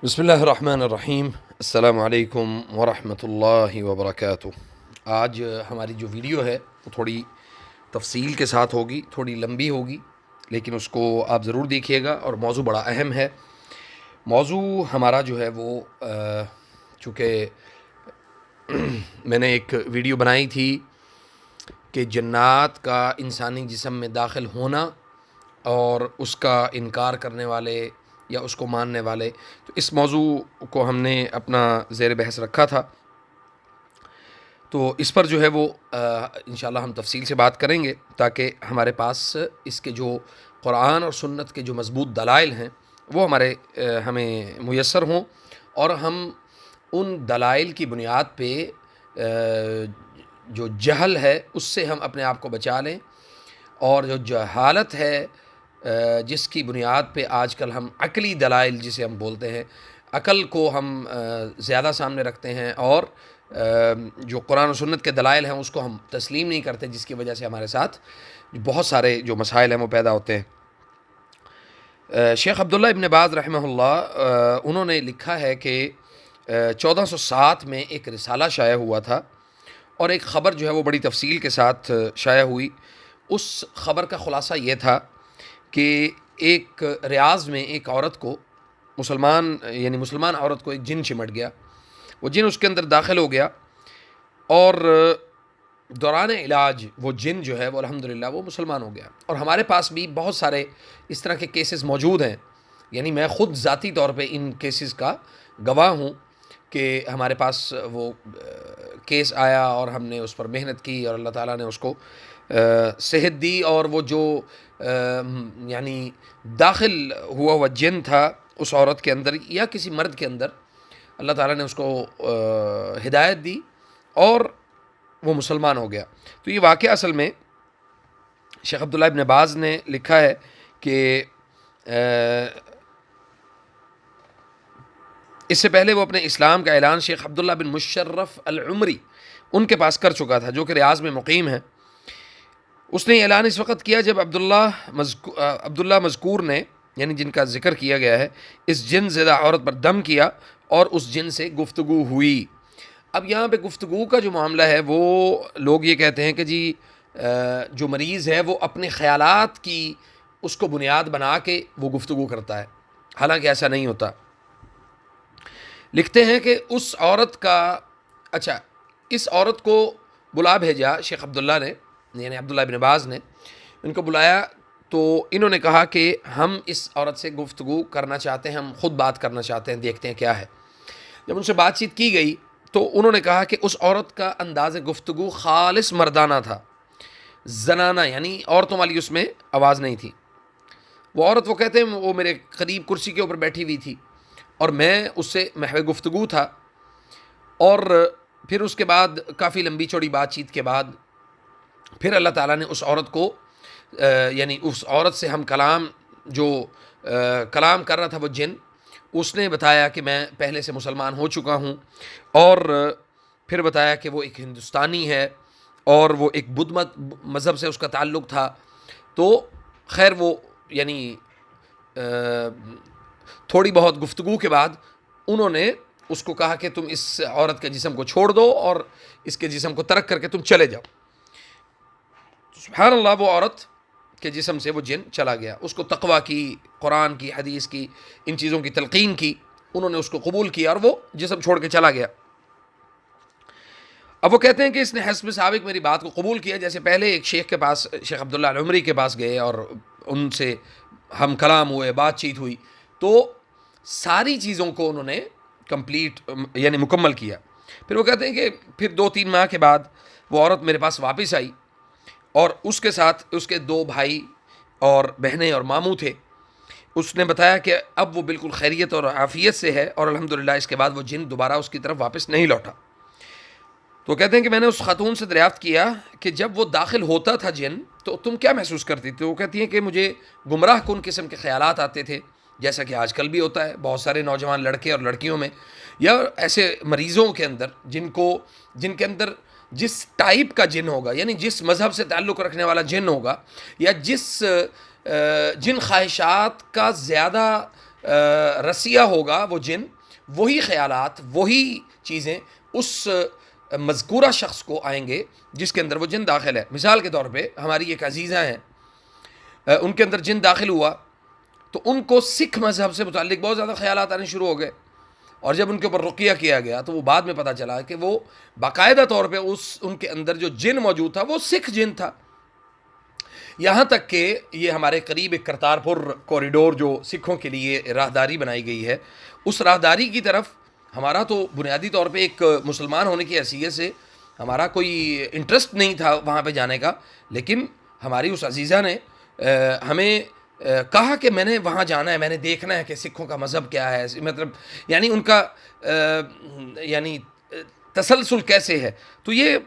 بسم اللہ الرحمن الرحیم۔ السلام علیکم ورحمۃ اللہ وبرکاتہ۔ آج ہماری جو ویڈیو ہے وہ تھوڑی تفصیل کے ساتھ ہوگی، تھوڑی لمبی ہوگی، لیکن اس کو آپ ضرور دیکھیے گا، اور موضوع بڑا اہم ہے۔ موضوع ہمارا جو ہے وہ چونکہ میں نے ایک ویڈیو بنائی تھی کہ جنات کا انسانی جسم میں داخل ہونا اور اس کا انکار کرنے والے یا اس کو ماننے والے، تو اس موضوع کو ہم نے اپنا زیر بحث رکھا تھا، تو اس پر جو ہے وہ انشاءاللہ ہم تفصیل سے بات کریں گے، تاکہ ہمارے پاس اس کے جو قرآن اور سنت کے جو مضبوط دلائل ہیں وہ ہمیں میسر ہوں، اور ہم ان دلائل کی بنیاد پہ جو جہل ہے اس سے ہم اپنے آپ کو بچا لیں، اور جو جہالت ہے جس کی بنیاد پہ آج کل ہم عقلی دلائل جسے ہم بولتے ہیں، عقل کو ہم زیادہ سامنے رکھتے ہیں، اور جو قرآن و سنت کے دلائل ہیں اس کو ہم تسلیم نہیں کرتے، جس کی وجہ سے ہمارے ساتھ بہت سارے جو مسائل ہیں وہ پیدا ہوتے ہیں۔ شیخ عبداللہ ابن باز رحمہ اللہ انہوں نے لکھا ہے کہ 1407 میں ایک رسالہ شائع ہوا تھا، اور ایک خبر جو ہے وہ بڑی تفصیل کے ساتھ شائع ہوئی۔ اس خبر کا خلاصہ یہ تھا کہ ایک ریاض میں ایک عورت کو مسلمان عورت کو ایک جن چمٹ گیا، وہ جن اس کے اندر داخل ہو گیا، اور دوران علاج وہ جن جو ہے وہ الحمدللہ وہ مسلمان ہو گیا۔ اور ہمارے پاس بھی بہت سارے اس طرح کے کیسز موجود ہیں، یعنی میں خود ذاتی طور پہ ان کیسز کا گواہ ہوں کہ ہمارے پاس وہ کیس آیا اور ہم نے اس پر محنت کی، اور اللہ تعالیٰ نے اس کو صحت دی، اور وہ جو یعنی داخل ہوا جن تھا اس عورت کے اندر یا کسی مرد کے اندر، اللہ تعالیٰ نے اس کو ہدایت دی اور وہ مسلمان ہو گیا۔ تو یہ واقعہ اصل میں شیخ عبداللہ ابن باز نے لکھا ہے کہ اس سے پہلے وہ اپنے اسلام کا اعلان شیخ عبداللہ بن مشرف العمری ان کے پاس کر چکا تھا، جو کہ ریاض میں مقیم ہے۔ اس نے اعلان اس وقت کیا جب عبداللہ مذکور نے، یعنی جن کا ذکر کیا گیا ہے، اس جن زدہ عورت پر دم کیا اور اس جن سے گفتگو ہوئی۔ اب یہاں پہ گفتگو کا جو معاملہ ہے وہ لوگ یہ کہتے ہیں کہ جی جو مریض ہے وہ اپنے خیالات کی اس کو بنیاد بنا کے وہ گفتگو کرتا ہے، حالانکہ ایسا نہیں ہوتا۔ لکھتے ہیں کہ اس عورت کو بلا بھیجا شیخ عبداللہ نے، یعنی عبداللہ بن باز نے ان کو بلایا، تو انہوں نے کہا کہ ہم اس عورت سے گفتگو کرنا چاہتے ہیں، ہم خود بات کرنا چاہتے ہیں، دیکھتے ہیں کیا ہے۔ جب ان سے بات چیت کی گئی تو انہوں نے کہا کہ اس عورت کا انداز گفتگو خالص مردانہ تھا، زنانہ، یعنی عورتوں والی اس میں آواز نہیں تھی۔ وہ عورت، وہ کہتے ہیں، وہ میرے قریب کرسی کے اوپر بیٹھی ہوئی تھی اور میں اس سے محو گفتگو تھا، اور پھر اس کے بعد کافی لمبی چوڑی بات چیت کے بعد پھر اللہ تعالیٰ نے اس عورت کو یعنی اس عورت سے ہم کلام کر رہا تھا وہ جن، اس نے بتایا کہ میں پہلے سے مسلمان ہو چکا ہوں، اور پھر بتایا کہ وہ ایک ہندوستانی ہے اور وہ ایک بدھ مذہب سے اس کا تعلق تھا۔ تو خیر وہ یعنی تھوڑی بہت گفتگو کے بعد انہوں نے اس کو کہا کہ تم اس عورت کے جسم کو چھوڑ دو اور اس کے جسم کو ترک کر کے تم چلے جاؤ۔ سبحان اللہ، وہ عورت کے جسم سے وہ جن چلا گیا، اس کو تقویٰ کی، قرآن کی، حدیث کی، ان چیزوں کی تلقین کی، انہوں نے اس کو قبول کیا اور وہ جسم چھوڑ کے چلا گیا۔ اب وہ کہتے ہیں کہ اس نے حسب سابق میری بات کو قبول کیا، جیسے پہلے ایک شیخ کے پاس، شیخ عبداللہ العمری کے پاس گئے اور ان سے ہم کلام ہوئے، بات چیت ہوئی، تو ساری چیزوں کو انہوں نے یعنی مکمل کیا۔ پھر وہ کہتے ہیں کہ پھر 2-3 ماہ کے بعد وہ عورت میرے پاس واپس آئی، اور اس کے ساتھ اس کے 2 بھائی اور بہنیں اور ماموں تھے۔ اس نے بتایا کہ اب وہ بالکل خیریت اور عافیت سے ہے، اور الحمدللہ اس کے بعد وہ جن دوبارہ اس کی طرف واپس نہیں لوٹا۔ تو کہتے ہیں کہ میں نے اس خاتون سے دریافت کیا کہ جب وہ داخل ہوتا تھا جن تو تم کیا محسوس کرتی تھی؟ وہ کہتی ہیں کہ مجھے گمراہ کن قسم کے خیالات آتے تھے، جیسا کہ آج کل بھی ہوتا ہے بہت سارے نوجوان لڑکے اور لڑکیوں میں، یا ایسے مریضوں کے اندر جن کے اندر جس ٹائپ کا جن ہوگا، یعنی جس مذہب سے تعلق رکھنے والا جن ہوگا، یا جن خواہشات کا زیادہ رسیہ ہوگا وہ جن، وہی خیالات، وہی چیزیں اس مذکورہ شخص کو آئیں گے جس کے اندر وہ جن داخل ہے. مثال کے طور پہ ہماری ایک عزیزہ ہیں، ان کے اندر جن داخل ہوا تو ان کو سکھ مذہب سے متعلق بہت زیادہ خیالات آنے شروع ہو گئے، اور جب ان کے اوپر رقیہ کیا گیا تو وہ بعد میں پتہ چلا کہ وہ باقاعدہ طور پہ ان کے اندر جو جن موجود تھا وہ سکھ جن تھا. یہاں تک کہ یہ ہمارے قریب ایک کرتارپور کوریڈور جو سکھوں کے لیے راہداری بنائی گئی ہے، اس راہداری کی طرف ہمارا تو بنیادی طور پہ ایک مسلمان ہونے کی حیثیت سے ہمارا کوئی انٹرسٹ نہیں تھا وہاں پہ جانے کا، لیکن ہماری اس عزیزہ نے ہمیں کہا کہ میں نے وہاں جانا ہے، میں نے دیکھنا ہے کہ سکھوں کا مذہب کیا ہے، مطلب یعنی ان کا یعنی تسلسل کیسے ہے. تو یہ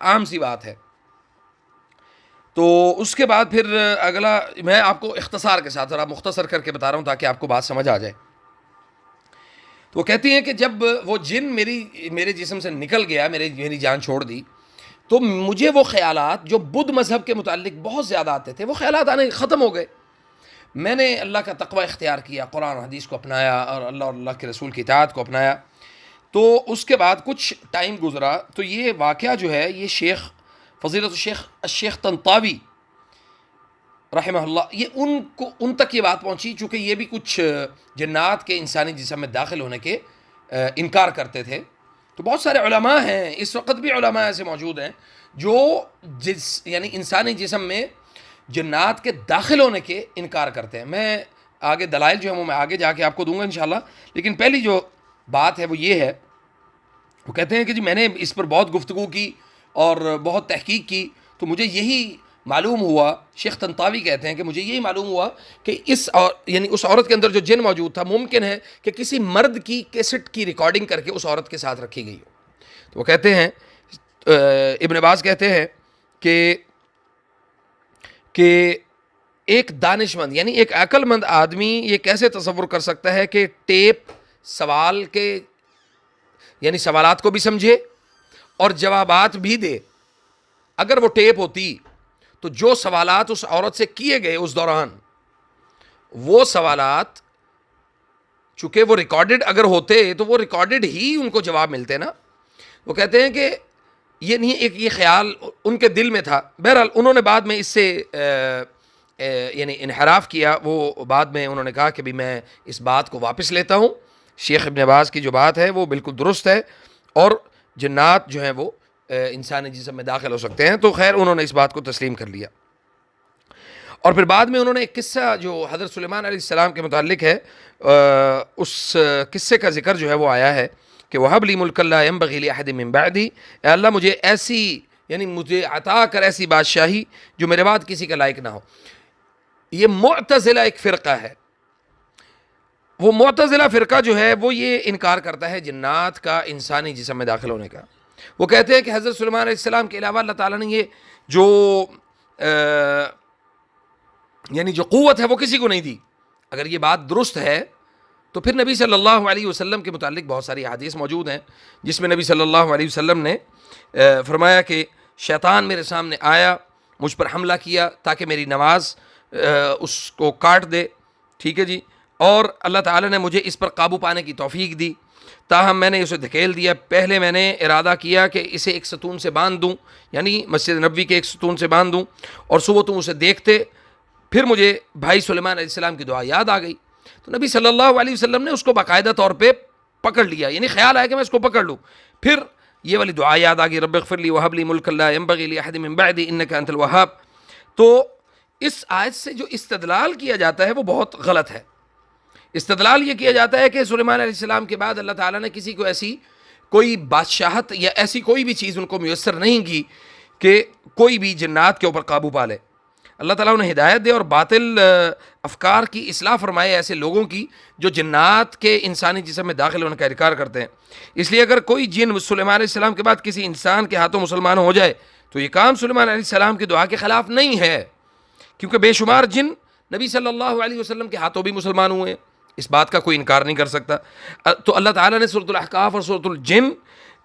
عام سی بات ہے. تو اس کے بعد پھر اگلا میں آپ کو اختصار کے ساتھ ذرا مختصر کر کے بتا رہا ہوں تاکہ آپ کو بات سمجھ آ جائے. تو وہ کہتی ہیں کہ جب وہ جن میرے جسم سے نکل گیا، میری جان چھوڑ دی، تو مجھے وہ خیالات جو بدھ مذہب کے متعلق بہت زیادہ آتے تھے وہ خیالات آنے ختم ہو گئے. میں نے اللہ کا تقوی اختیار کیا، قرآن و حدیث کو اپنایا اور اللہ کے رسول کی اطاعت کو اپنایا. تو اس کے بعد کچھ ٹائم گزرا تو یہ واقعہ جو ہے یہ شیخ فضیلت الشیخ طنطاوی رحمہ اللہ، یہ ان تک یہ بات پہنچی، چونکہ یہ بھی کچھ جنات کے انسانی جسم میں داخل ہونے کے انکار کرتے تھے. تو بہت سارے علماء ہیں، اس وقت بھی علماء ایسے موجود ہیں جو یعنی انسانی جسم میں جنات کے داخل ہونے کے انکار کرتے ہیں. میں آگے دلائل جو ہے وہ میں آگے جا کے آپ کو دوں گا انشاءاللہ، لیکن پہلی جو بات ہے وہ یہ ہے، وہ کہتے ہیں کہ جی میں نے اس پر بہت گفتگو کی اور بہت تحقیق کی تو مجھے یہی معلوم ہوا، شیخ طنطاوی کہتے ہیں کہ مجھے یہی معلوم ہوا کہ یعنی اس عورت کے اندر جو جن موجود تھا ممکن ہے کہ کسی مرد کی کیسٹ کی ریکارڈنگ کر کے اس عورت کے ساتھ رکھی گئی ہو. تو وہ کہتے ہیں ابن باز کہتے ہیں کہ ایک دانشمند یعنی ایک عقل مند آدمی یہ کیسے تصور کر سکتا ہے کہ ٹیپ سوال کے یعنی سوالات کو بھی سمجھے اور جوابات بھی دے. اگر وہ ٹیپ ہوتی تو جو سوالات اس عورت سے کیے گئے اس دوران، وہ سوالات چونکہ وہ ریکارڈڈ اگر ہوتے تو وہ ریکارڈڈ ہی ان کو جواب ملتے نا. وہ کہتے ہیں کہ یہ نہیں، یہ خیال ان کے دل میں تھا. بہرحال انہوں نے بعد میں اس سے یعنی انحراف کیا. وہ بعد میں انہوں نے کہا کہ بھی میں اس بات کو واپس لیتا ہوں، شیخ ابن باز کی جو بات ہے وہ بالکل درست ہے اور جنات جو ہیں وہ انسانی جسم میں داخل ہو سکتے ہیں. تو خیر انہوں نے اس بات کو تسلیم کر لیا. اور پھر بعد میں انہوں نے ایک قصہ جو حضرت سلیمان علیہ السلام کے متعلق ہے، اس قصے کا ذکر جو ہے وہ آیا ہے کہ وَهَبْ لِي مُلْكًا لَا يَنبَغِي لِأَحَدٍ مِّن بَعْدِي، اے اللہ مجھے ایسی یعنی مجھے عطا کر ایسی بادشاہی جو میرے بعد کسی کا لائق نہ ہو. یہ معتزلہ ایک فرقہ ہے. وہ معتزلہ فرقہ جو ہے وہ یہ انکار کرتا ہے جنات کا انسانی جسم میں داخل ہونے کا. وہ کہتے ہیں کہ حضرت سلیمان علیہ السلام کے علاوہ اللہ تعالیٰ نے یہ جو یعنی جو قوت ہے وہ کسی کو نہیں دی. اگر یہ بات درست ہے تو پھر نبی صلی اللہ علیہ وسلم کے متعلق بہت ساری حدیث موجود ہیں جس میں نبی صلی اللہ علیہ وسلم نے فرمایا کہ شیطان میرے سامنے آیا، مجھ پر حملہ کیا تاکہ میری نماز اس کو کاٹ دے، ٹھیک ہے جی، اور اللہ تعالیٰ نے مجھے اس پر قابو پانے کی توفیق دی. تاہم میں نے اسے دھکیل دیا. پہلے میں نے ارادہ کیا کہ اسے ایک ستون سے باندھ دوں، یعنی مسجد نبوی کے ایک ستون سے باندھ دوں، اور صبح تم اسے دیکھتے. پھر مجھے بھائی سلیمان علیہ السلام کی دعا یاد آ گئی تو نبی صلی اللہ علیہ وسلم نے اس کو باقاعدہ طور پہ پکڑ لیا، یعنی خیال آیا کہ میں اس کو پکڑ لوں. پھر یہ والی دعا یاد آ گئی، رب اغفر لی وہب لی ملکا لا ینبغی لاحد من بعدی انک انت الوہاب. تو اس آیت سے جو استدلال کیا جاتا ہے وہ بہت غلط ہے. استدلال یہ کیا جاتا ہے کہ سلیمان علیہ السلام کے بعد اللہ تعالیٰ نے کسی کو ایسی کوئی بادشاہت یا ایسی کوئی بھی چیز ان کو میسر نہیں کی کہ کوئی بھی جنات کے اوپر قابو پا لے. اللہ تعالیٰ انہیں ہدایت دے اور باطل افکار کی اصلاح فرمائے ایسے لوگوں کی جو جنات کے انسانی جسم میں داخل ہونے کا انکار کرتے ہیں. اس لیے اگر کوئی جن سلیمان علیہ السلام کے بعد کسی انسان کے ہاتھوں مسلمان ہو جائے تو یہ کام سلیمان علیہ السلام کی دعا کے خلاف نہیں ہے، کیونکہ بے شمار جن نبی صلی اللہ علیہ وسلم کے ہاتھوں بھی مسلمان ہوئے ہیں، اس بات کا کوئی انکار نہیں کر سکتا. تو اللہ تعالیٰ نے سورۃ الاحقاف اور سورۃ الجن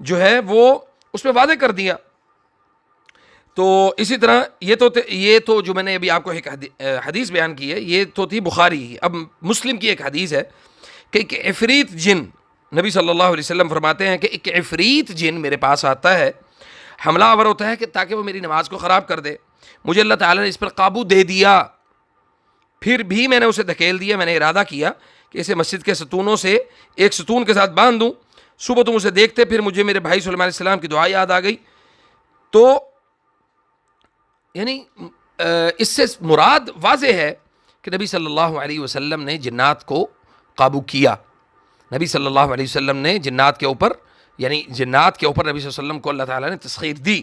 جو ہے وہ اس میں واضح کر دیا. تو اسی طرح یہ تو جو میں نے ابھی آپ کو ایک حدیث بیان کی ہے یہ تو تھی بخاری کی. اب مسلم کی ایک حدیث ہے کہ ایک عفریت جن، نبی صلی اللہ علیہ وسلم فرماتے ہیں کہ ایک عفریت جن میرے پاس آتا ہے، حملہ آور ہوتا ہے کہ تاکہ وہ میری نماز کو خراب کر دے. مجھے اللہ تعالیٰ نے اس پر قابو دے دیا، پھر بھی میں نے اسے دھکیل دیا. میں نے ارادہ کیا کہ اسے مسجد کے ستونوں سے ایک ستون کے ساتھ باندھ دوں. صبح تم اسے دیکھتے، پھر مجھے میرے بھائی سلیمان علیہ السلام کی دعا یاد آ گئی. تو یعنی اس سے مراد واضح ہے کہ نبی صلی اللہ علیہ وسلم نے جنات کو قابو کیا. نبی صلی اللہ علیہ وسلم نے جنات کے اوپر نبی صلی اللہ علیہ وسلم کو اللہ تعالیٰ نے تسخیر دی.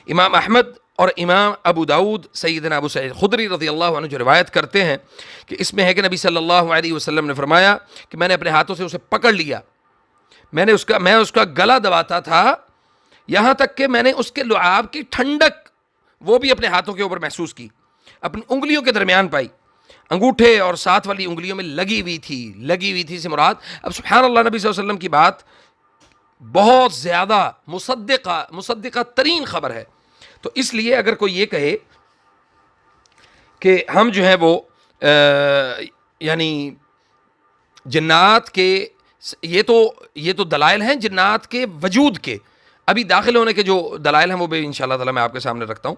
امام احمد اور امام ابو داود سیدنا ابو سعید خدری رضی اللہ عنہ جو روایت کرتے ہیں کہ اس میں ہے کہ نبی صلی اللہ علیہ وسلم نے فرمایا کہ میں نے اپنے ہاتھوں سے اسے پکڑ لیا. میں اس کا گلا دباتا تھا یہاں تک کہ میں نے اس کے لعاب کی ٹھنڈک وہ بھی اپنے ہاتھوں کے اوپر محسوس کی، اپنی انگلیوں کے درمیان پائی. انگوٹھے اور ساتھ والی انگلیوں میں لگی ہوئی تھی سے مراد. اب سبحان اللہ، نبی صلی اللہ علیہ وسلم کی بات بہت زیادہ مصدقہ ترین خبر ہے. تو اس لیے اگر کوئی یہ کہے کہ ہم جو ہے وہ یعنی جنات کے یہ تو دلائل ہیں جنات کے وجود کے، ابھی داخل ہونے کے جو دلائل ہیں وہ بھی انشاءاللہ تعالی میں آپ کے سامنے رکھتا ہوں.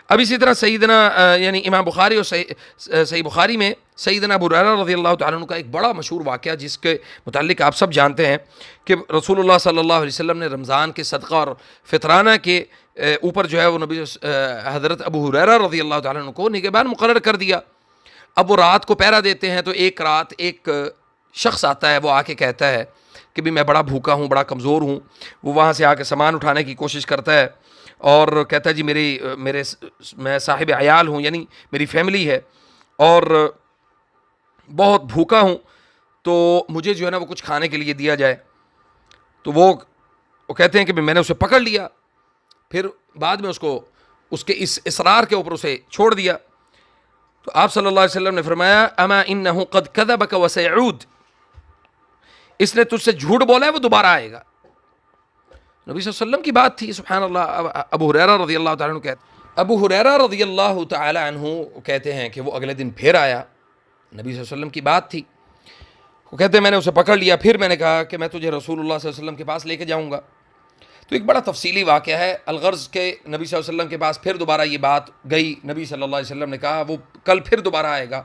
اب اسی طرح سیدنا یعنی امام بخاری اور صحیح بخاری میں سیدنا ابو ہریرہ رضی اللہ تعالیٰ عنہ کا ایک بڑا مشہور واقعہ جس کے متعلق آپ سب جانتے ہیں کہ رسول اللہ صلی اللہ علیہ وسلم نے رمضان کے صدقہ اور فطرانہ کے اوپر جو ہے وہ حضرت ابو ہریرہ رضی اللہ تعالیٰ عنہ کو نگہبان مقرر کر دیا. اب وہ رات کو پہرا دیتے ہیں تو ایک رات ایک شخص آتا ہے، وہ آ کے کہتا ہے کہ بھی میں بڑا بھوکا ہوں، بڑا کمزور ہوں. وہ وہاں سے آ کے سامان اٹھانے کی کوشش کرتا ہے اور کہتا ہے جی میں صاحب عیال ہوں، یعنی میری فیملی ہے اور بہت بھوکا ہوں، تو مجھے جو ہے نا وہ کچھ کھانے کے لیے دیا جائے. تو وہ کہتے ہیں کہ میں نے اسے پکڑ لیا، پھر بعد میں اس کے اس اصرار کے اوپر اسے چھوڑ دیا. تو آپ صلی اللہ علیہ وسلم نے فرمایا اما انہ قد کذبک وسیعود، اس نے تجھ سے جھوٹ بولا ہے، وہ دوبارہ آئے گا. نبی صلی اللہ علیہ وسلم کی بات تھی. سبحان اللہ. ابو ہریرہ رضی اللہ تعالیٰ عنہ کہتے ہیں کہ وہ اگلے دن پھر آیا. نبی صلی اللہ علیہ وسلم کی بات تھی. وہ کہتے ہیں میں نے اسے پکڑ لیا، پھر میں نے کہا کہ میں تجھے رسول اللہ صلی اللہ علیہ وسلم کے پاس لے کے جاؤں گا. تو ایک بڑا تفصیلی واقعہ ہے. الغرض کے نبی صلی اللہ علیہ وسلم کے پاس پھر دوبارہ یہ بات گئی. نبی صلی اللہ علیہ وسلم نے کہا وہ کل پھر دوبارہ آئے گا،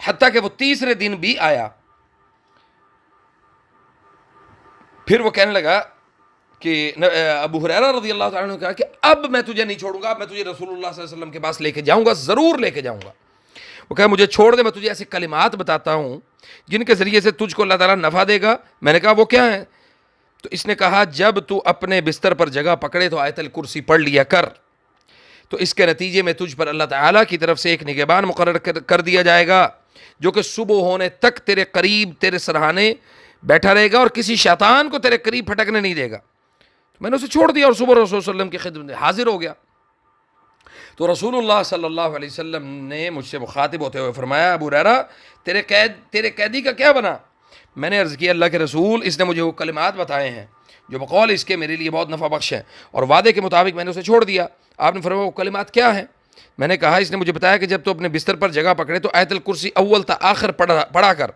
حتیٰ کہ وہ تیسرے دن بھی آیا. پھر وہ کہنے لگا کہ ابو ہریرہ رضی اللہ تعالیٰ عنہ نے کہا کہ اب میں تجھے نہیں چھوڑوں گا، اب میں تجھے رسول اللہ صلی اللہ علیہ وسلم کے پاس لے کے جاؤں گا، ضرور لے کے جاؤں گا. وہ کہا مجھے چھوڑ دے، میں تجھے ایسے کلمات بتاتا ہوں جن کے ذریعے سے تجھ کو اللہ تعالیٰ نفع دے گا. میں نے کہا وہ کیا ہیں؟ تو اس نے کہا جب تو اپنے بستر پر جگہ پکڑے تو آیت الکرسی پڑھ لیا کر، تو اس کے نتیجے میں تجھ پر اللہ تعالیٰ کی طرف سے ایک نگہبان مقرر کر دیا جائے گا جو کہ صبح ہونے تک تیرے قریب تیرے سرہانے بیٹھا رہے گا اور کسی شیطان کو تیرے قریب پھٹکنے نہیں دے گا. تو میں نے اسے چھوڑ دیا اور صبح رسول اللہ صلی اللہ علیہ وسلم کی خدمت میں حاضر ہو گیا. تو رسول اللہ صلی اللہ علیہ وسلم نے مجھ سے مخاطب ہوتے ہوئے فرمایا ابو ہریرہ تیرے قیدی کا کیا بنا؟ میں نے عرض کیا اللہ کے رسول اس نے مجھے وہ کلمات بتائے ہیں جو بقول اس کے میرے لیے بہت نفع بخش ہیں، اور وعدے کے مطابق میں نے اسے چھوڑ دیا. آپ نے فرمایا وہ کلمات کیا ہیں؟ میں نے کہا اس نے مجھے بتایا کہ جب تو اپنے بستر پر جگہ پکڑے تو آیت الکرسی اول تا آخر پڑھا کر،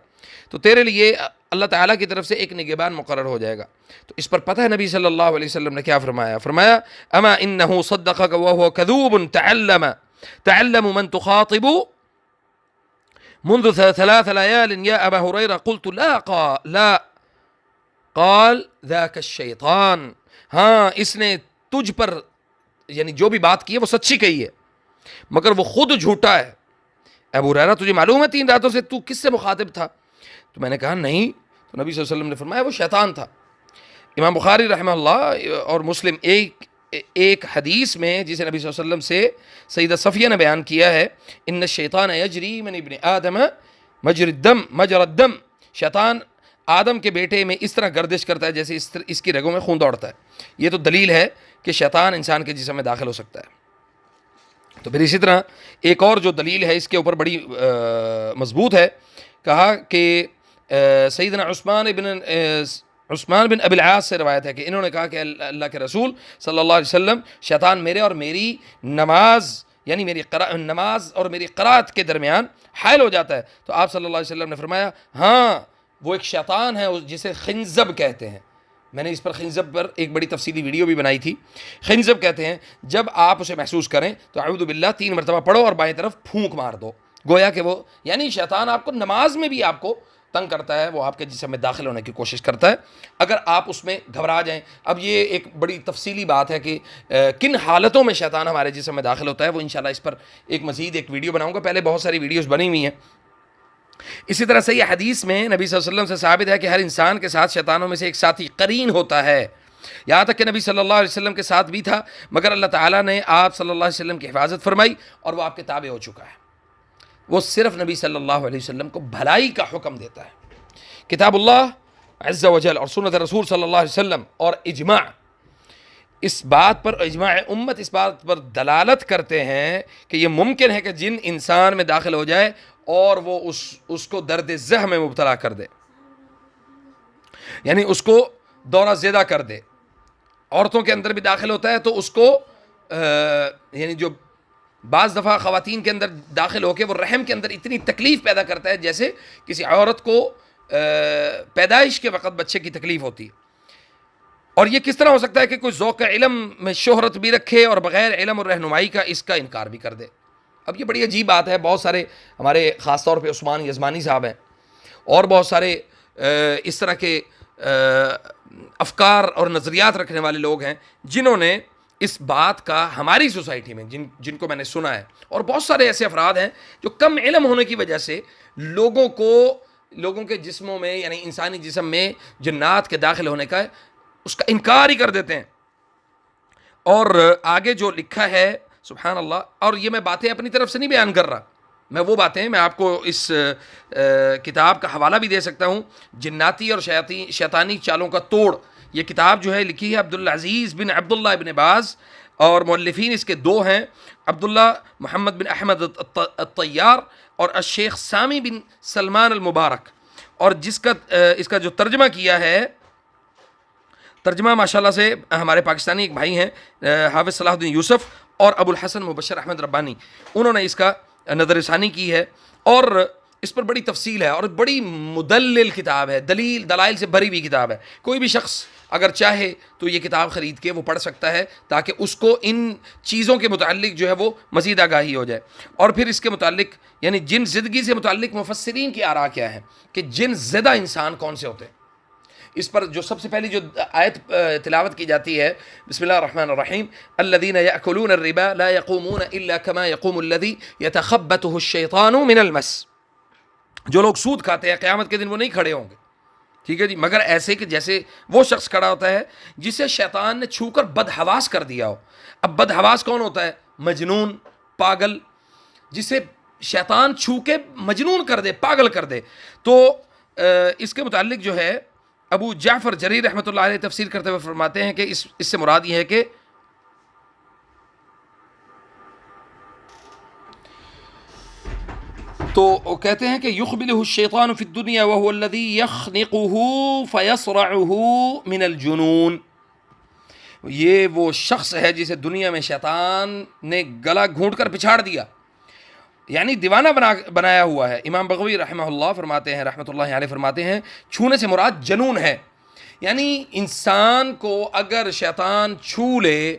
تو تیرے لیے اللہ تعالیٰ کی طرف سے ایک نگہبان مقرر ہو جائے گا. تو اس پر پتہ ہے نبی صلی اللہ علیہ وسلم نے کیا فرمایا اما انہ صدقک وہو کذوب تعلم من تخاطب منذ 3 ليال یا ابا ہریرہ قلت لا قال ذاک الشیطان. ہاں اس نے تجھ پر یعنی جو بھی بات کی ہے وہ سچی کہی ہے مگر وہ خود جھوٹا ہے. ابو ہریرہ تجھے معلوم ہے 3 راتوں سے تو کس سے مخاطب تھا؟ تو میں نے کہا نہیں. تو نبی صلی اللہ علیہ وسلم نے فرمایا وہ شیطان تھا. امام بخاری رحمہ اللہ اور مسلم ایک حدیث میں جسے نبی صلی اللہ علیہ وسلم سے سیدہ صفیہ نے بیان کیا ہے ان الشیطان یجری من ابن آدم مجرى الدم، شیطان آدم کے بیٹے میں اس طرح گردش کرتا ہے جیسے اس کی رگوں میں خون دوڑتا ہے. یہ تو دلیل ہے کہ شیطان انسان کے جسم میں داخل ہو سکتا ہے. تو پھر اسی طرح ایک اور جو دلیل ہے اس کے اوپر بڑی مضبوط ہے، کہا کہ سیدنا عثمان ابن عثمان بن ابی العاص سے روایت ہے کہ انہوں نے کہا کہ اللہ کے رسول صلی اللہ علیہ وسلم، شیطان میرے اور میری نماز یعنی میری نماز اور میری قرات کے درمیان حائل ہو جاتا ہے. تو آپ صلی اللہ علیہ وسلم نے فرمایا ہاں وہ ایک شیطان ہے جسے خنزب کہتے ہیں. میں نے اس پر خنزب پر ایک بڑی تفصیلی ویڈیو بھی بنائی تھی. خنزب کہتے ہیں جب آپ اسے محسوس کریں تو اعوذ باللہ 3 مرتبہ پڑھو اور بائیں طرف پھونک مار دو. گویا کہ وہ یعنی شیطان آپ کو نماز میں بھی آپ کو تنگ کرتا ہے، وہ آپ کے جسم میں داخل ہونے کی کوشش کرتا ہے اگر آپ اس میں گھبرا جائیں. اب یہ ایک بڑی تفصیلی بات ہے کہ کن حالتوں میں شیطان ہمارے جسم میں داخل ہوتا ہے، وہ انشاءاللہ اس پر ایک مزید ایک ویڈیو بناؤں گا. پہلے بہت ساری ویڈیوز بنی ہوئی ہیں. اسی طرح سے یہ حدیث میں نبی صلی اللہ علیہ وسلم سے ثابت ہے کہ ہر انسان کے ساتھ شیطانوں میں سے ایک ساتھی قرین ہوتا ہے. یہاں تک کہ نبی صلی اللہ علیہ وسلم کے ساتھ بھی تھا، مگر اللہ تعالیٰ نے آپ صلی اللہ علیہ وسلم کی حفاظت فرمائی اور وہ آپ کے تابع ہو چکا ہے. وہ صرف نبی صلی اللہ علیہ وسلم کو بھلائی کا حکم دیتا ہے. کتاب اللہ عز و جل اور سنت رسول صلی اللہ علیہ وسلم اور اجماع اس بات پر، اجماع امت اس بات پر دلالت کرتے ہیں کہ یہ ممکن ہے کہ جن انسان میں داخل ہو جائے اور وہ اس کو درد ذہ میں مبتلا کر دے، یعنی اس کو دورہ زیدہ کر دے. عورتوں کے اندر بھی داخل ہوتا ہے تو اس کو یعنی جو بعض دفعہ خواتین کے اندر داخل ہو کے وہ رحم کے اندر اتنی تکلیف پیدا کرتا ہے جیسے کسی عورت کو پیدائش کے وقت بچے کی تکلیف ہوتی ہے. اور یہ کس طرح ہو سکتا ہے کہ کوئی ذوق علم میں شہرت بھی رکھے اور بغیر علم اور رہنمائی کا اس کا انکار بھی کر دے. اب یہ بڑی عجیب بات ہے. بہت سارے ہمارے خاص طور پہ عثمان یزمانی صاحب ہیں اور بہت سارے اس طرح کے افکار اور نظریات رکھنے والے لوگ ہیں جنہوں نے اس بات کا ہماری سوسائٹی میں جن کو میں نے سنا ہے، اور بہت سارے ایسے افراد ہیں جو کم علم ہونے کی وجہ سے لوگوں کے جسموں میں یعنی انسانی جسم میں جنات کے داخل ہونے کا اس کا انکار ہی کر دیتے ہیں. اور آگے جو لکھا ہے سبحان اللہ، اور یہ میں باتیں اپنی طرف سے نہیں بیان کر رہا، میں وہ باتیں میں آپ کو اس کتاب کا حوالہ بھی دے سکتا ہوں، جناتی اور شیطانی چالوں کا توڑ. یہ کتاب جو ہے لکھی ہے عبدالعزیز بن عبداللہ ابن باز، اور مؤلفین اس کے 2 ہیں، عبداللہ محمد بن احمد الطیار اور الشیخ سامی بن سلمان المبارک. اور اس کا جو ترجمہ کیا ہے، ترجمہ ماشاءاللہ سے ہمارے پاکستانی ایک بھائی ہیں حافظ صلاح الدین یوسف اور ابو الحسن مبشر احمد ربانی، انہوں نے اس کا نظر ثانی کی ہے اور اس پر بڑی تفصیل ہے اور بڑی مدلل کتاب ہے، دلائل سے بھری ہوئی کتاب ہے. کوئی بھی شخص اگر چاہے تو یہ کتاب خرید کے وہ پڑھ سکتا ہے تاکہ اس کو ان چیزوں کے متعلق جو ہے وہ مزید آگاہی ہو جائے. اور پھر اس کے متعلق یعنی جن زدگی سے متعلق مفسرین کی آراء کیا ہے کہ جن زدہ انسان کون سے ہوتے ہیں. اس پر جو سب سے پہلی جو آیت تلاوت کی جاتی ہے، بسم اللہ الرحمن الرحیم، الذین یأکلون الربا لا یقومون الا کما یقوم الذی یتخبطہ الشیطان من المس. جو لوگ سود کھاتے ہیں قیامت کے دن وہ نہیں کھڑے ہوں گے، ٹھیک ہے جی، مگر ایسے کہ جیسے وہ شخص کھڑا ہوتا ہے جسے شیطان نے چھو کر بدحواس کر دیا ہو. اب بدحواس کون ہوتا ہے؟ مجنون، پاگل، جسے شیطان چھو کے مجنون کر دے، پاگل کر دے. تو اس کے متعلق جو ہے ابو جعفر جریر رحمۃ اللہ علیہ تفسیر کرتے ہوئے فرماتے ہیں کہ اس سے مراد یہ ہے کہ تو وہ کہتے ہیں کہ یخبلہ الشیطان فی الدنیا وهو الذی یخنقہ فیصرعہ من الجنون. یہ وہ شخص ہے جسے دنیا میں شیطان نے گلا گھونٹ کر پچھاڑ دیا، یعنی دیوانہ بنایا ہوا ہے. امام بغوی رحمہ اللہ فرماتے ہیں رحمۃ اللہ علیہ فرماتے ہیں چھونے سے مراد جنون ہے، یعنی انسان کو اگر شیطان چھو لے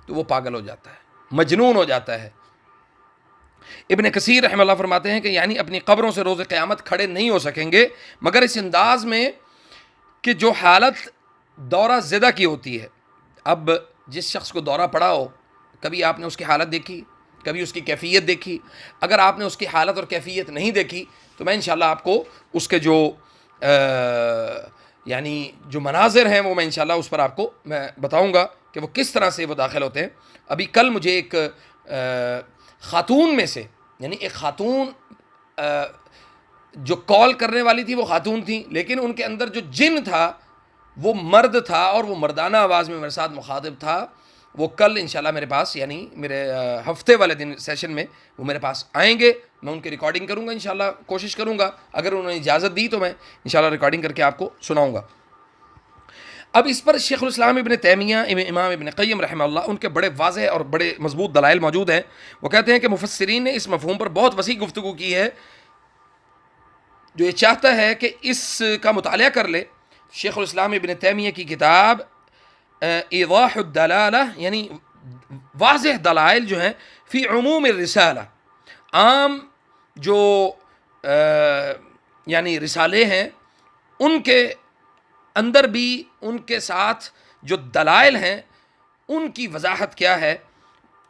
تو وہ پاگل ہو جاتا ہے، مجنون ہو جاتا ہے. ابن کثیر رحمہ اللہ فرماتے ہیں کہ یعنی اپنی قبروں سے روز قیامت کھڑے نہیں ہو سکیں گے مگر اس انداز میں کہ جو حالت دورہ زدہ کی ہوتی ہے. اب جس شخص کو دورہ پڑا ہو، کبھی آپ نے اس کی حالت دیکھی، کبھی اس کی کیفیت دیکھی؟ اگر آپ نے اس کی حالت اور کیفیت نہیں دیکھی تو میں انشاءاللہ آپ کو اس کے جو یعنی جو مناظر ہیں وہ میں انشاءاللہ اس پر آپ کو میں بتاؤں گا کہ وہ کس طرح سے وہ داخل ہوتے ہیں. ابھی کل مجھے ایک خاتون میں سے یعنی ایک خاتون جو کال کرنے والی تھی وہ خاتون تھی، لیکن ان کے اندر جو جن تھا وہ مرد تھا اور وہ مردانہ آواز میں میرے ساتھ مخاطب تھا. وہ کل انشاءاللہ میرے پاس یعنی میرے ہفتے والے دن سیشن میں وہ میرے پاس آئیں گے. میں ان کی ریکارڈنگ کروں گا انشاءاللہ، کوشش کروں گا اگر انہوں نے اجازت دی تو میں انشاءاللہ ریکارڈنگ کر کے آپ کو سناؤں گا. اب اس پر شیخ الاسلام ابن تیمیہ، امام ابن قیم رحمہ اللہ، ان کے بڑے واضح اور بڑے مضبوط دلائل موجود ہیں. وہ کہتے ہیں کہ مفسرین نے اس مفہوم پر بہت وسیع گفتگو کی ہے. جو یہ چاہتا ہے کہ اس کا مطالعہ کر لے، شیخ الاسلام ابن تیمیہ کی کتاب ایضاح الدلالہ، یعنی واضح دلائل جو ہیں فی عموم الرسالہ، عام جو یعنی رسالے ہیں ان کے اندر بھی ان کے ساتھ جو دلائل ہیں ان کی وضاحت کیا ہے،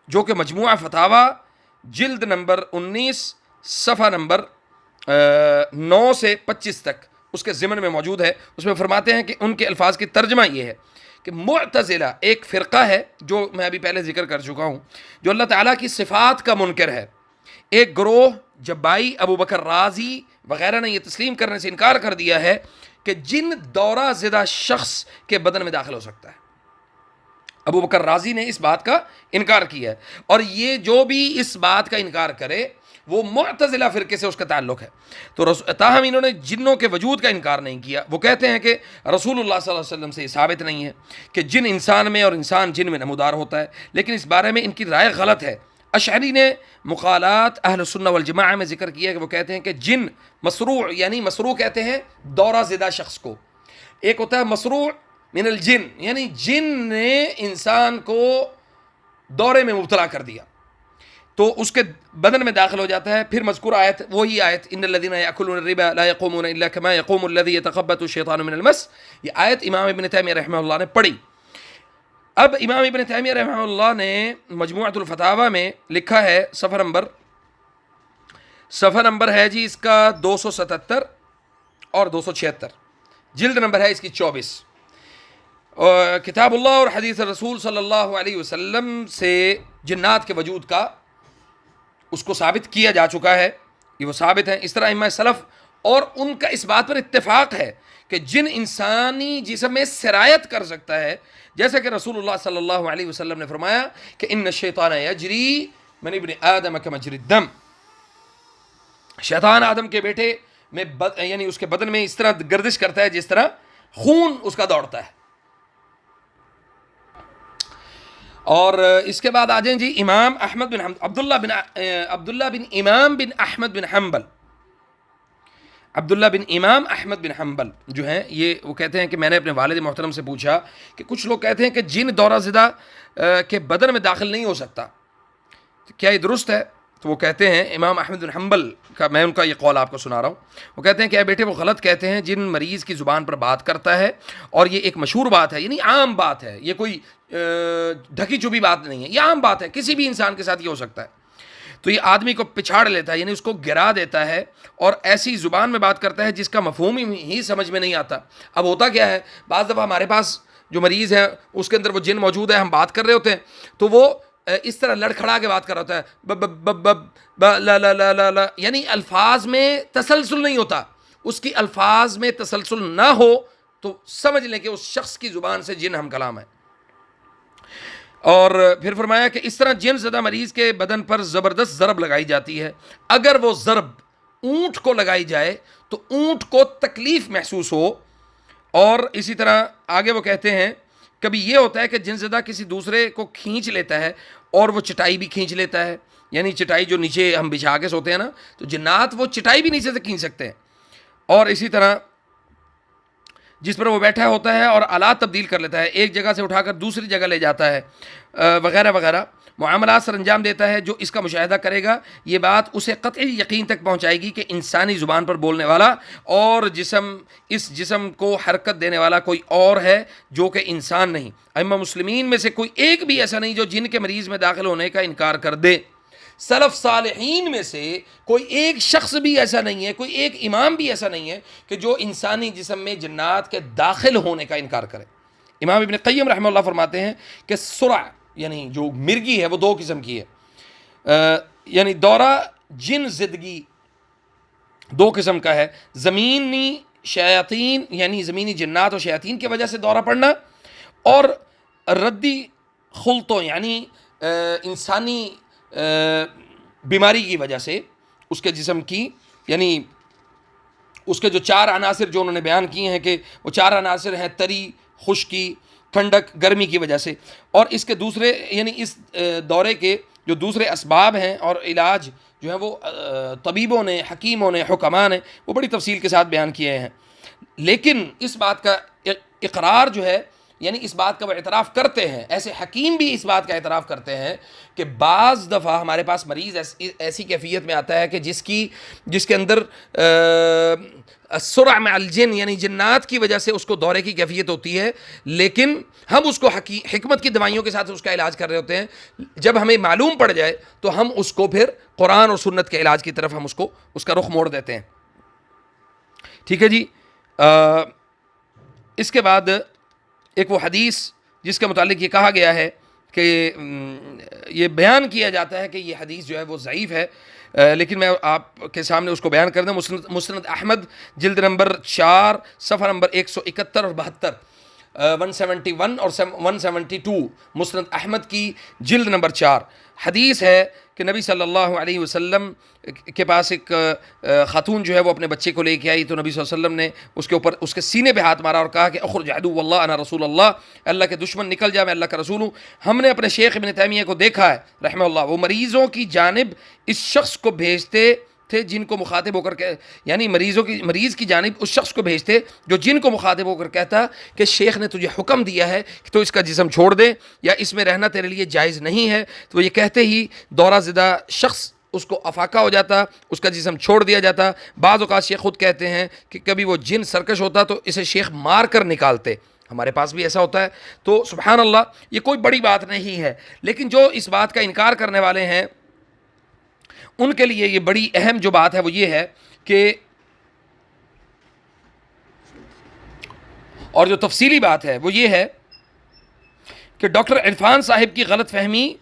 جو کہ مجموعہ فتاوی جلد نمبر 19 صفحہ نمبر 9 سے 25 تک اس کے ضمن میں موجود ہے. اس میں فرماتے ہیں کہ ان کے الفاظ کی ترجمہ یہ ہے کہ معتزلہ ایک فرقہ ہے جو میں ابھی پہلے ذکر کر چکا ہوں، جو اللہ تعالیٰ کی صفات کا منکر ہے. ایک گروہ جبائی، ابو بکر رازی وغیرہ نے یہ تسلیم کرنے سے انکار کر دیا ہے کہ جن دورہ زدہ شخص کے بدن میں داخل ہو سکتا ہے. ابو بکر رازی نے اس بات کا انکار کیا ہے، اور یہ جو بھی اس بات کا انکار کرے وہ معتزلہ فرقے سے اس کا تعلق ہے. تو تاہم انہوں نے جنوں کے وجود کا انکار نہیں کیا. وہ کہتے ہیں کہ رسول اللہ صلی اللہ علیہ وسلم سے یہ ثابت نہیں ہے کہ جن انسان میں اور انسان جن میں نمودار ہوتا ہے، لیکن اس بارے میں ان کی رائے غلط ہے. اشعری نے مقالات اہل سنہ والجماعہ میں ذکر کیا کہ وہ کہتے ہیں کہ جن مسروع، یعنی مسروع کہتے ہیں دورہ زدہ شخص کو. ایک ہوتا ہے مسروع من الجن، یعنی جن نے انسان کو دورے میں مبتلا کر دیا تو اس کے بدن میں داخل ہو جاتا ہے. پھر مذکور آیت، وہی آیت ان الذین یاکلون الربا لا یقومون الا کما یقوم الذی یتخبطه الشیطان من المس، یہ آیت امام ابن تیمیہ رحمہ اللہ نے پڑھی. اب امام ابن تیمیہ رحمہ اللہ نے مجموعۃ الفتاوی میں لکھا ہے، صفحہ نمبر ہے جی اس کا 277 اور 276، جلد نمبر ہے اس کی 24. کتاب اللہ اور حدیث رسول صلی اللہ علیہ وسلم سے جنات کے وجود کا اس کو ثابت کیا جا چکا ہے، یہ وہ ثابت ہیں. اس طرح ائمہ سلف اور ان کا اس بات پر اتفاق ہے کہ جن انسانی جسم میں سرایت کر سکتا ہے، جیسا کہ رسول اللہ صلی اللہ علیہ وسلم نے فرمایا کہ ان الشیطان یجری من ابن آدم کمجری الدم، شیطان آدم کے بیٹے میں یعنی اس کے بدن میں اس طرح گردش کرتا ہے جس طرح خون اس کا دوڑتا ہے. اور اس کے بعد آ جائیں جی امام احمد بن عبداللہ بن امام بن احمد بن حنبل. عبداللہ بن امام احمد بن حنبل جو ہیں، یہ وہ کہتے ہیں کہ میں نے اپنے والد محترم سے پوچھا کہ کچھ لوگ کہتے ہیں کہ جن دورہ زدہ کے بدن میں داخل نہیں ہو سکتا، کیا یہ درست ہے؟ تو وہ کہتے ہیں، امام احمد بن حنبل کا میں ان کا یہ قول آپ کو سنا رہا ہوں. وہ کہتے ہیں کہ اے بیٹے وہ غلط کہتے ہیں. جن مریض کی زبان پر بات کرتا ہے، اور یہ ایک مشہور بات ہے، یعنی عام بات ہے، یہ کوئی ڈھکی چبھی بات نہیں ہے، یہ عام بات ہے، کسی بھی انسان کے ساتھ یہ ہو سکتا ہے. تو یہ آدمی کو پچھاڑ لیتا ہے، یعنی اس کو گرا دیتا ہے، اور ایسی زبان میں بات کرتا ہے جس کا مفہوم ہی سمجھ میں نہیں آتا. اب ہوتا کیا ہے، بعض دفعہ ہمارے پاس جو مریض ہے اس کے اندر وہ جن موجود ہے، ہم بات کر رہے ہوتے ہیں تو وہ اس طرح لڑکھڑا کے بات کر رہا ہوتا ہے، لا لا لا لا لا، یعنی الفاظ میں تسلسل نہیں ہوتا. اس کی الفاظ میں تسلسل نہ ہو تو سمجھ لیں کہ اس شخص کی زبان سے جن ہم کلام ہے. اور پھر فرمایا کہ اس طرح جن زدہ مریض کے بدن پر زبردست ضرب لگائی جاتی ہے. اگر وہ ضرب اونٹ کو لگائی جائے تو اونٹ کو تکلیف محسوس ہو. اور اسی طرح آگے وہ کہتے ہیں کبھی یہ ہوتا ہے کہ جن زدہ کسی دوسرے کو کھینچ لیتا ہے اور وہ چٹائی بھی کھینچ لیتا ہے، یعنی چٹائی جو نیچے ہم بچھا کے سوتے ہیں نا، تو جنات وہ چٹائی بھی نیچے سے کھینچ سکتے ہیں. اور اسی طرح جس پر وہ بیٹھا ہوتا ہے اور آلات تبدیل کر لیتا ہے، ایک جگہ سے اٹھا کر دوسری جگہ لے جاتا ہے، وغیرہ وغیرہ معاملات سر انجام دیتا ہے. جو اس کا مشاہدہ کرے گا یہ بات اسے قطعی یقین تک پہنچائے گی کہ انسانی زبان پر بولنے والا اور اس جسم کو حرکت دینے والا کوئی اور ہے جو کہ انسان نہیں. ائمہ مسلمین میں سے کوئی ایک بھی ایسا نہیں جو جن کے مریض میں داخل ہونے کا انکار کر دے. سلف صالحین میں سے کوئی ایک شخص بھی ایسا نہیں ہے، کوئی ایک امام بھی ایسا نہیں ہے کہ جو انسانی جسم میں جنات کے داخل ہونے کا انکار کرے. امام ابن قیم رحمہ اللہ فرماتے ہیں کہ سرع یعنی جو مرگی ہے وہ دو قسم کی ہے، یعنی دورہ جن زدگی دو قسم کا ہے. زمینی شیاطین یعنی زمینی جنات و شیاطین کی وجہ سے دورہ پڑنا، اور ردی خلطوں یعنی انسانی بیماری کی وجہ سے اس کے جسم کی، یعنی اس کے جو 4 عناصر جو انہوں نے بیان کیے ہیں کہ وہ 4 عناصر ہیں تری، خشکی، ٹھنڈک، گرمی کی وجہ سے، اور اس کے دوسرے یعنی اس دورے کے جو دوسرے اسباب ہیں اور علاج جو ہیں وہ طبیبوں نے، حکیموں نے، حکماء نے وہ بڑی تفصیل کے ساتھ بیان کیے ہیں. لیکن اس بات کا اقرار جو ہے، یعنی اس بات کا وہ اعتراف کرتے ہیں، ایسے حکیم بھی اس بات کا اعتراف کرتے ہیں کہ بعض دفعہ ہمارے پاس مریض ایسی کیفیت میں آتا ہے کہ جس کے اندر السرع مع الجن، یعنی جنات کی وجہ سے اس کو دورے کی کیفیت ہوتی ہے، لیکن ہم اس کو حکمت کی دوائیوں کے ساتھ اس کا علاج کر رہے ہوتے ہیں. جب ہمیں معلوم پڑ جائے تو ہم اس کو پھر قرآن اور سنت کے علاج کی طرف ہم اس کا رخ موڑ دیتے ہیں. ٹھیک ہے جی. اس کے بعد ایک وہ حدیث جس کے متعلق یہ کہا گیا ہے کہ یہ بیان کیا جاتا ہے کہ یہ حدیث جو ہے وہ ضعیف ہے، لیکن میں آپ کے سامنے اس کو بیان کر دوں. مسند احمد جلد نمبر 4 صفحہ نمبر 171 اور 72، 171 اور 172 مسند احمد کی جلد نمبر 4 حدیث ہے کہ نبی صلی اللہ علیہ وسلم کے پاس ایک خاتون جو ہے وہ اپنے بچے کو لے کے آئی، تو نبی صلی اللہ علیہ وسلم نے اس کے اوپر اس کے سینے پہ ہاتھ مارا اور کہا کہ اخرج عدو اللہ انا رسول اللہ، اللہ کے دشمن نکل جا، میں اللہ کا رسول ہوں. ہم نے اپنے شیخ ابن تیمیہ کو دیکھا ہے رحمہ اللہ، وہ مریضوں کی جانب اس شخص کو بھیجتے تھے جن کو مخاطب ہو کر کے، یعنی مریض کی جانب اس شخص کو بھیجتے جو جن کو مخاطب ہو کر کہتا کہ شیخ نے تجھے حکم دیا ہے کہ تو اس کا جسم چھوڑ دے یا اس میں رہنا تیرے لیے جائز نہیں ہے. تو یہ کہتے ہی دورہ زدہ شخص اس کو افاقہ ہو جاتا، اس کا جسم چھوڑ دیا جاتا. بعض اوقات شیخ خود کہتے ہیں کہ کبھی وہ جن سرکش ہوتا تو اسے شیخ مار کر نکالتے، ہمارے پاس بھی ایسا ہوتا ہے. تو سبحان اللہ، یہ کوئی بڑی بات نہیں ہے، لیکن جو اس بات کا انکار کرنے والے ہیں ان کے لیے یہ بڑی اہم جو بات ہے وہ یہ ہے کہ، اور جو تفصیلی بات ہے وہ یہ ہے کہ ڈاکٹر عرفان صاحب کی غلط فہمی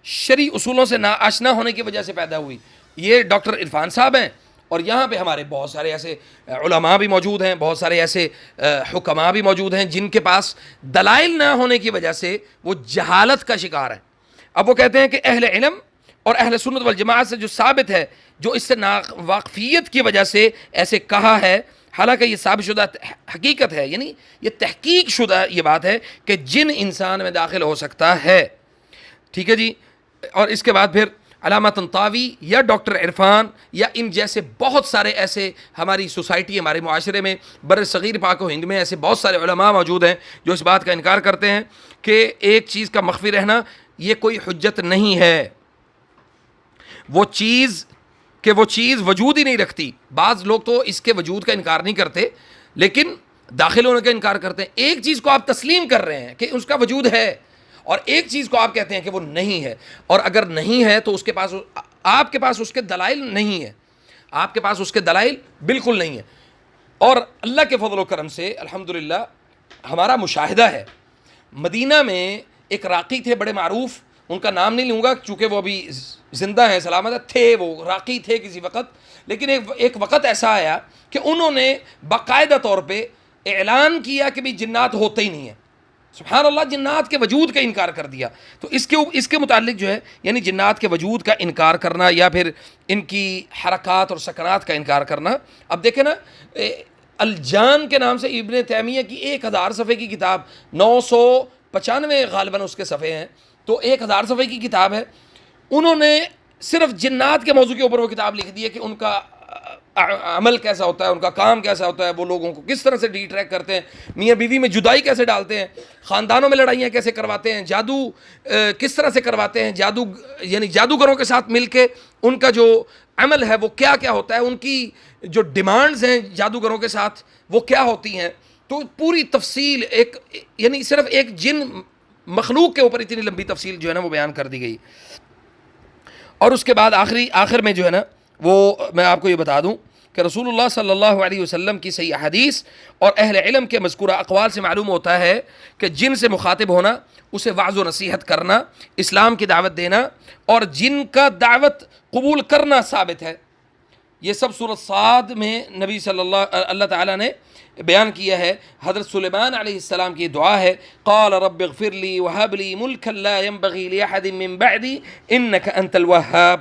شرعی اصولوں سے ناآشنا ہونے کی وجہ سے پیدا ہوئی. یہ ڈاکٹر عرفان صاحب ہیں، اور یہاں پہ ہمارے بہت سارے ایسے علماء بھی موجود ہیں، بہت سارے ایسے حکماء بھی موجود ہیں جن کے پاس دلائل نہ ہونے کی وجہ سے وہ جہالت کا شکار ہیں. اب وہ کہتے ہیں کہ اہل علم اور اہل سنت والجماعت سے جو ثابت ہے، جو اس سے ناواقفیت کی وجہ سے ایسے کہا ہے، حالانکہ یہ ثابت شدہ حقیقت ہے، یعنی یہ تحقیق شدہ یہ بات ہے کہ جن انسان میں داخل ہو سکتا ہے. ٹھیک ہے جی. اور اس کے بعد پھر علامہ طنطاوی یا ڈاکٹر عرفان یا ان جیسے بہت سارے ایسے ہماری سوسائٹی، ہمارے معاشرے میں، بر صغیر پاک و ہند میں ایسے بہت سارے علماء موجود ہیں جو اس بات کا انکار کرتے ہیں کہ ایک چیز کا مخفی رہنا یہ کوئی حجت نہیں ہے، وہ چیز وجود ہی نہیں رکھتی. بعض لوگ تو اس کے وجود کا انکار نہیں کرتے لیکن داخل ہونے کا انکار کرتے ہیں. ایک چیز کو آپ تسلیم کر رہے ہیں کہ اس کا وجود ہے، اور ایک چیز کو آپ کہتے ہیں کہ وہ نہیں ہے، اور اگر نہیں ہے تو آپ کے پاس اس کے دلائل نہیں ہے، آپ کے پاس اس کے دلائل بالکل نہیں ہے. اور اللہ کے فضل و کرم سے الحمدللہ ہمارا مشاہدہ ہے، مدینہ میں ایک راقی تھے بڑے معروف، ان کا نام نہیں لوں گا چونکہ وہ ابھی زندہ ہیں، سلامت تھے، وہ راقی تھے کسی وقت، لیکن ایک وقت ایسا آیا کہ انہوں نے باقاعدہ طور پہ اعلان کیا کہ بھی جنات ہوتے ہی نہیں ہیں. سبحان اللہ، جنات کے وجود کا انکار کر دیا. تو اس کے متعلق جو ہے، یعنی جنات کے وجود کا انکار کرنا یا پھر ان کی حرکات اور سکنات کا انکار کرنا. اب دیکھیں نا، الجان کے نام سے ابن تیمیہ کی 1000 صفحے کی کتاب، 995 غالباً اس کے صفحے ہیں، تو 1000 صفحے کی کتاب ہے. انہوں نے صرف جنات کے موضوع کے اوپر وہ کتاب لکھ دی ہے کہ ان کا عمل کیسا ہوتا ہے، ان کا کام کیسا ہوتا ہے، وہ لوگوں کو کس طرح سے ڈی ٹریک کرتے ہیں، میاں بیوی میں جدائی کیسے ڈالتے ہیں، خاندانوں میں لڑائیاں کیسے کرواتے ہیں، جادو کس طرح سے کرواتے ہیں، یعنی جادوگروں کے ساتھ مل کے ان کا جو عمل ہے وہ کیا کیا ہوتا ہے، ان کی جو ڈیمانڈز ہیں جادوگروں کے ساتھ وہ کیا ہوتی ہیں. تو پوری تفصیل یعنی صرف ایک جن مخلوق کے اوپر اتنی لمبی تفصیل جو ہے نا وہ بیان کر دی گئی. اور اس کے بعد آخر میں جو ہے نا وہ میں آپ کو یہ بتا دوں کہ رسول اللہ صلی اللہ علیہ وسلم کی صحیح حدیث اور اہل علم کے مذکورہ اقوال سے معلوم ہوتا ہے کہ جن سے مخاطب ہونا، اسے وعظ و نصیحت کرنا، اسلام کی دعوت دینا اور جن کا دعوت قبول کرنا ثابت ہے. یہ سب سورۃ صاد میں نبی اللہ تعالیٰ نے بیان کیا ہے. حضرت سلیمان علیہ السلام کی دعا ہے، قال رب اغفر لی وہب لی ملکا لا ينبغی لأحد من بعدی انک انت الوہاب.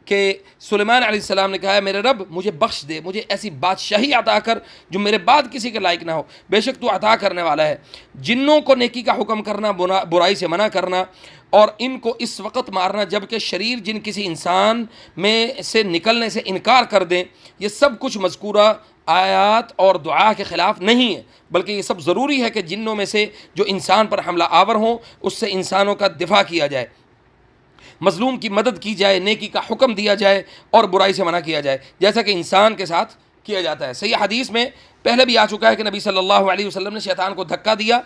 کہ سلیمان علیہ السلام نے کہا ہے میرے رب مجھے بخش دے، مجھے ایسی بادشاہی عطا کر جو میرے بعد کسی کے لائق نہ ہو، بے شک تو عطا کرنے والا ہے۔ جنوں کو نیکی کا حکم کرنا، برائی سے منع کرنا، اور ان کو اس وقت مارنا جبکہ شریر جن کسی انسان میں سے نکلنے سے انکار کر دیں، یہ سب کچھ مذکورہ آیات اور دعا کے خلاف نہیں ہے، بلکہ یہ سب ضروری ہے کہ جنوں میں سے جو انسان پر حملہ آور ہوں اس سے انسانوں کا دفاع کیا جائے، مظلوم کی مدد کی جائے، نیکی کا حکم دیا جائے اور برائی سے منع کیا جائے، جیسا کہ انسان کے ساتھ کیا جاتا ہے۔ صحیح حدیث میں پہلے بھی آ چکا ہے کہ نبی صلی اللہ علیہ وسلم نے شیطان کو دھکا دیا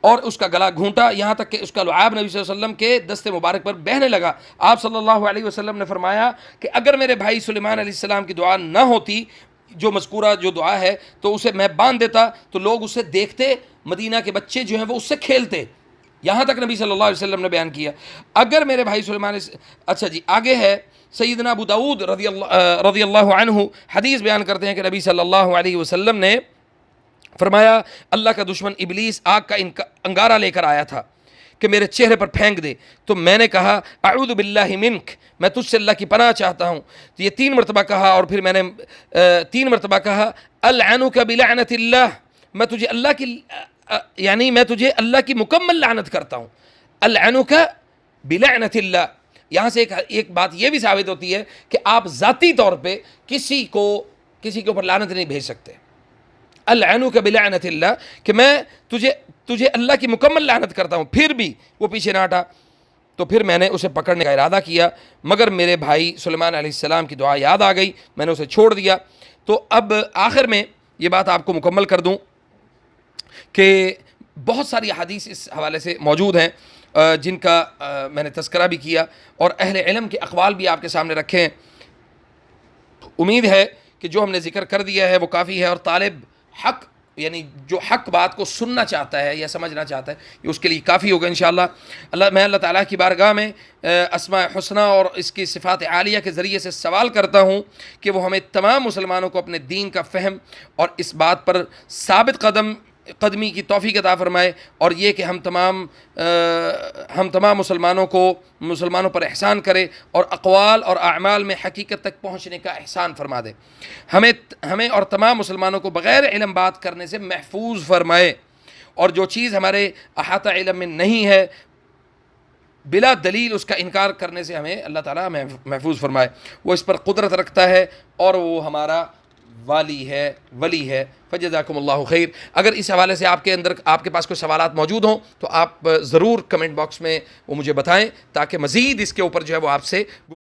اور اس کا گلا گھونٹا، یہاں تک کہ اس کا لعاب نبی صلی اللہ علیہ وسلم کے دست مبارک پر بہنے لگا۔ آپ صلی اللہ علیہ وسلم نے فرمایا کہ اگر میرے بھائی سلیمان علیہ السلام کی دعا نہ ہوتی، جو مذکورہ جو دعا ہے، تو اسے میں باندھ دیتا تو لوگ اسے دیکھتے، مدینہ کے بچے جو ہیں وہ اس سے کھیلتے، یہاں تک نبی صلی اللہ علیہ وسلم نے بیان کیا۔ اگر میرے بھائی سلیمان، اچھا جی آگے ہے، سیدنا ابو داؤد رضی اللہ عنہ حدیث بیان کرتے ہیں کہ نبی صلی اللہ علیہ وسلم نے فرمایا اللہ کا دشمن ابلیس آگ کا انگارہ لے کر آیا تھا کہ میرے چہرے پر پھینک دے، تو میں نے کہا اعوذ باللہ منک، میں تجھ سے اللہ کی پناہ چاہتا ہوں، تو یہ 3 مرتبہ کہا، اور پھر میں نے 3 مرتبہ کہا العنک بلعنت اللہ، میں تجھے اللہ کی یعنی میں تجھے اللہ کی مکمل لعنت کرتا ہوں، العنک بلعنت اللہ۔ یہاں سے ایک بات یہ بھی ثابت ہوتی ہے کہ آپ ذاتی طور پہ کسی کے اوپر لعنت نہیں بھیج سکتے، العنک بلعنت اللہ، کہ میں تجھے اللہ کی مکمل لعنت کرتا ہوں۔ پھر بھی وہ پیچھے نہ ہٹا، تو پھر میں نے اسے پکڑنے کا ارادہ کیا، مگر میرے بھائی سلیمان علیہ السلام کی دعا یاد آ گئی، میں نے اسے چھوڑ دیا۔ تو اب آخر میں یہ بات آپ کو مکمل کر دوں کہ بہت ساری احادیث اس حوالے سے موجود ہیں جن کا میں نے تذکرہ بھی کیا اور اہل علم کے اقوال بھی آپ کے سامنے رکھے ہیں۔ امید ہے کہ جو ہم نے ذکر کر دیا ہے وہ کافی ہے، اور طالب حق یعنی جو حق بات کو سننا چاہتا ہے یا سمجھنا چاہتا ہے یہ اس کے لیے کافی ہوگا انشاءاللہ۔ میں اللہ تعالیٰ کی بارگاہ میں اسماء حسنہ اور اس کی صفات عالیہ کے ذریعے سے سوال کرتا ہوں کہ وہ ہمیں تمام مسلمانوں کو اپنے دین کا فہم اور اس بات پر ثابت قدمی کی توفیق عطا فرمائے، اور یہ کہ ہم تمام مسلمانوں پر احسان کرے اور اقوال اور اعمال میں حقیقت تک پہنچنے کا احسان فرما دے، ہمیں اور تمام مسلمانوں کو بغیر علم بات کرنے سے محفوظ فرمائے، اور جو چیز ہمارے احاطہ علم میں نہیں ہے بلا دلیل اس کا انکار کرنے سے ہمیں اللہ تعالیٰ محفوظ فرمائے۔ وہ اس پر قدرت رکھتا ہے اور وہ ہمارا ولی ہے۔ فجزاکم اللہ خیر۔ اگر اس حوالے سے آپ کے پاس کوئی سوالات موجود ہوں تو آپ ضرور کمنٹ باکس میں وہ مجھے بتائیں، تاکہ مزید اس کے اوپر جو ہے وہ آپ سے